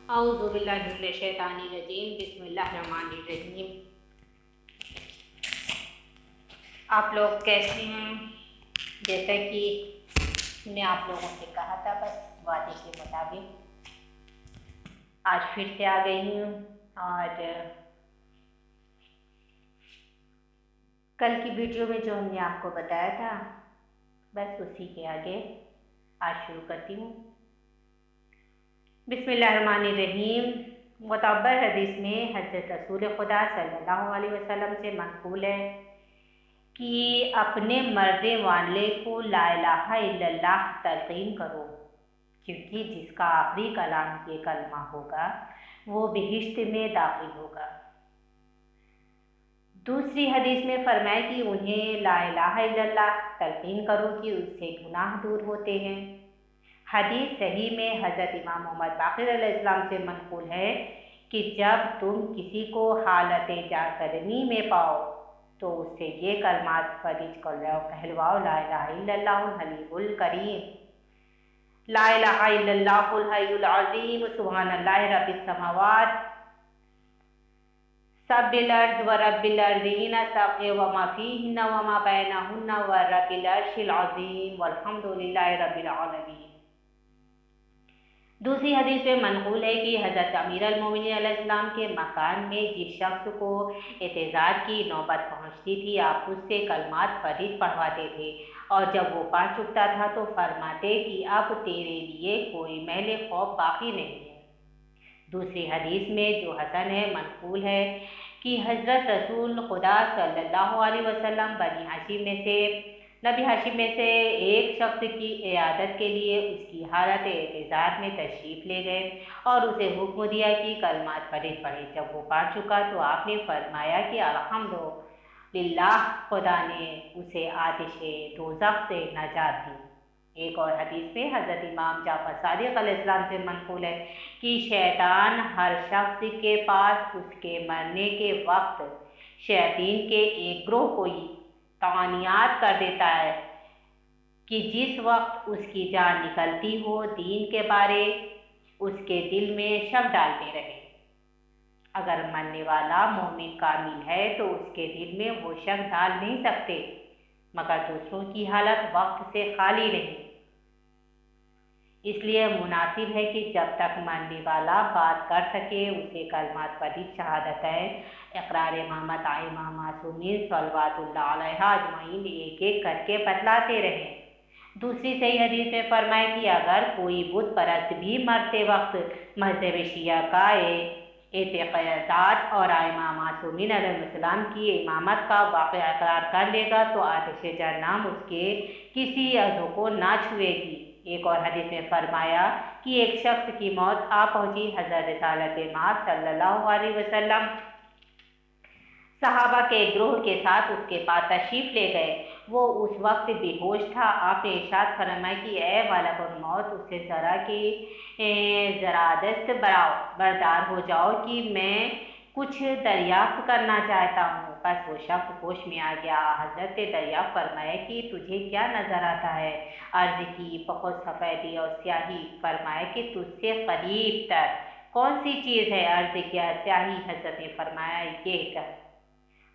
اعوذ باللہ من الشیطان الرجیم، بسم اللہ الرحمن الرحیم۔ آپ لوگ کیسے ہیں؟ جیسا کہ میں آپ لوگوں سے کہا تھا، بس وعدے کے مطابق آج پھر سے آ گئی ہوں، اور کل کی ویڈیو میں جو ہم نے آپ کو بتایا تھا بس اسی کے آگے آج شروع کرتی ہوں۔ بسم اللہ الرحمن الرحیم۔ معتبر حدیث میں حضرت رسول خدا صلی اللہ علیہ وسلم سے منقول ہے کہ اپنے مرنے والے کو لا الہ الا اللہ تلقین کرو، کیونکہ جس کا آخری کلام یہ کلمہ ہوگا وہ بہشت میں داخل ہوگا۔ دوسری حدیث میں فرمایا کہ انہیں لا الہ الا اللہ تلقین کرو کہ اس سے گناہ دور ہوتے ہیں۔ حدیث صحیح میں حضرت امام محمد باقر علیہ السلام سے منقول ہے کہ جب تم کسی کو حالت جاکدنی میں پاؤ تو اس سے یہ کلمات فرج کہلواؤ: لا الہ الا اللہ الحلی الکریم، لا الہ الا اللہ الحی العظیم، سبحان اللہ رب السماوات سب الارض و رب الارضین سبع وما فیہن وما بینہن و رب العرش العظیم والحمد للہ رب العالمین۔ دوسری حدیث میں منقول ہے کہ حضرت امیر المومنین علیہ السلام کے مکان میں جس شخص کو اعتذار کی نوبت پہنچتی تھی آپ اس سے کلمات فرید پڑھواتے تھے، اور جب وہ پڑھ چکتا تھا تو فرماتے کہ اب تیرے لیے کوئی محل خوف باقی نہیں ہے۔ دوسری حدیث میں جو حسن ہے منقول ہے کہ حضرت رسول خدا صلی اللہ علیہ وسلم بنی ہاشم میں سے نبی ہاشم میں سے ایک شخص کی عیادت کے لیے اس کی حالت اعتذار میں تشریف لے گئے اور اسے حکم دیا کہ کلمات فرید پڑھے۔ جب وہ پڑھ چکا تو آپ نے فرمایا کہ الحمدللہ، خدا نے اسے آتش دوزخ سے نجات دی۔ ایک اور حدیث میں حضرت امام جعفر صادق علیہ السلام سے منقول ہے کہ شیطان ہر شخص کے پاس اس کے مرنے کے وقت شیاطین کے ایک گروہ کو تعانیات کر دیتا ہے کہ جس وقت اس کی جان نکلتی ہو دین کے بارے اس کے دل میں شک ڈالتے رہے۔ اگر مرنے والا مومن کامل ہے تو اس کے دل میں وہ شک ڈال نہیں سکتے، مگر دوسروں کی حالت وقت سے خالی نہیں۔ اس لیے مناسب ہے کہ جب تک مرنے والا بات کر سکے اسے کلمات فرید، شہادتین، اقرار امامت ائمہ معصومین صلوات اللہ علیہ اجمعین ایک ایک کر کے بتلاتے رہیں۔ دوسری صحیح حدیث میں فرمائے کہ اگر کوئی بت پرست بھی مرتے وقت مذہب شیعہ کا اعتقادات اور ائمہ معصومین علیہ السلام کی امامت کا واقعہ اقرار کر لے گا تو آتش جہنم اس کے کسی عضو کو نہ چھوئے گی۔ ایک اور حدیث میں فرمایا کہ ایک شخص کی موت آ پہنچی، حضرت رسالت مآب صلی اللہ علیہ وسلم صحابہ کے گروہ کے ساتھ اس کے پاس تشریف لے گئے۔ وہ اس وقت بے ہوش تھا۔ آپ نے ارشاد فرمایا کہ اے ملک الموت، اس سے ذرا دست بردار ہو جاؤ کہ میں کچھ دریافت کرنا چاہتا ہوں۔ بس وہ شخص ہوش میں آ گیا۔ حضرت نے دریافت فرمایا کہ تجھے کیا نظر آتا ہے؟ عرض کی بہت سفیدی اور سیاہی۔ فرمایا کہ تجھ سے قریب تر کون سی چیز ہے؟ عرض کیا سیاہی۔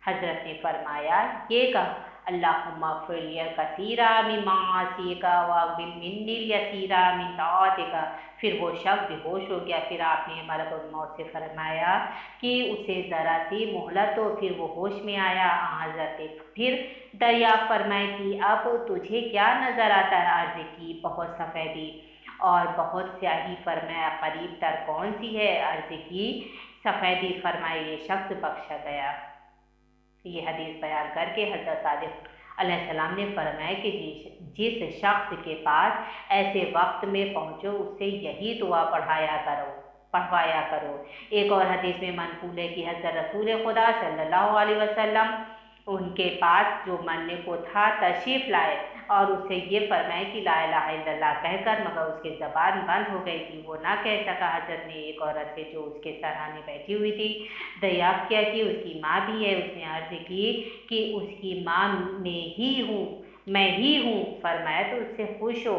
حضرت نے فرمایا یہ کہ اللہم اغفر لی الکثیر من معاصیک واقبل منی الیسیر من طاعتک۔ پھر وہ شخص بے ہوش ہو گیا۔ پھر آپ نے ملک الموت سے فرمایا کہ اسے ذرا سی مہلت دو۔ پھر وہ ہوش میں آیا۔ حضرت پھر دریافت فرمائے کہ اب تجھے کیا نظر آتا ہے؟ عرض کی بہت سفیدی اور بہت سیاہی۔ فرمایا قریب تر کون سی ہے؟ عرض کی سفیدی۔ فرمایا یہ شخص بخشا گیا۔ یہ حدیث بیان کر کے حضرت صادق علیہ السلام نے فرمایا کہ جس شخص کے پاس ایسے وقت میں پہنچو اس سے یہی دعا پڑھوایا کرو۔ ایک اور حدیث میں منقول ہے کہ حضرت رسول خدا صلی اللہ علیہ وسلم ان کے پاس جو مرنے کو تھا تشریف لائے اور اس سے یہ فرمائے کہ لا الہ الا اللہ کہہ کر، مگر اس کی زبان بند ہو گئی تھی، وہ نہ کہہ سکا۔ حضرت نے ایک عورت سے جو اس کے سرانے بیٹھی ہوئی تھی دریافت کیا کہ اس کی ماں بھی ہے؟ اس نے عرض کی کہ اس کی ماں میں ہی ہوں۔ فرمایا تو اس سے خوش ہو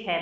6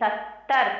70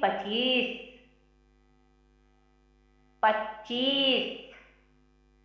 25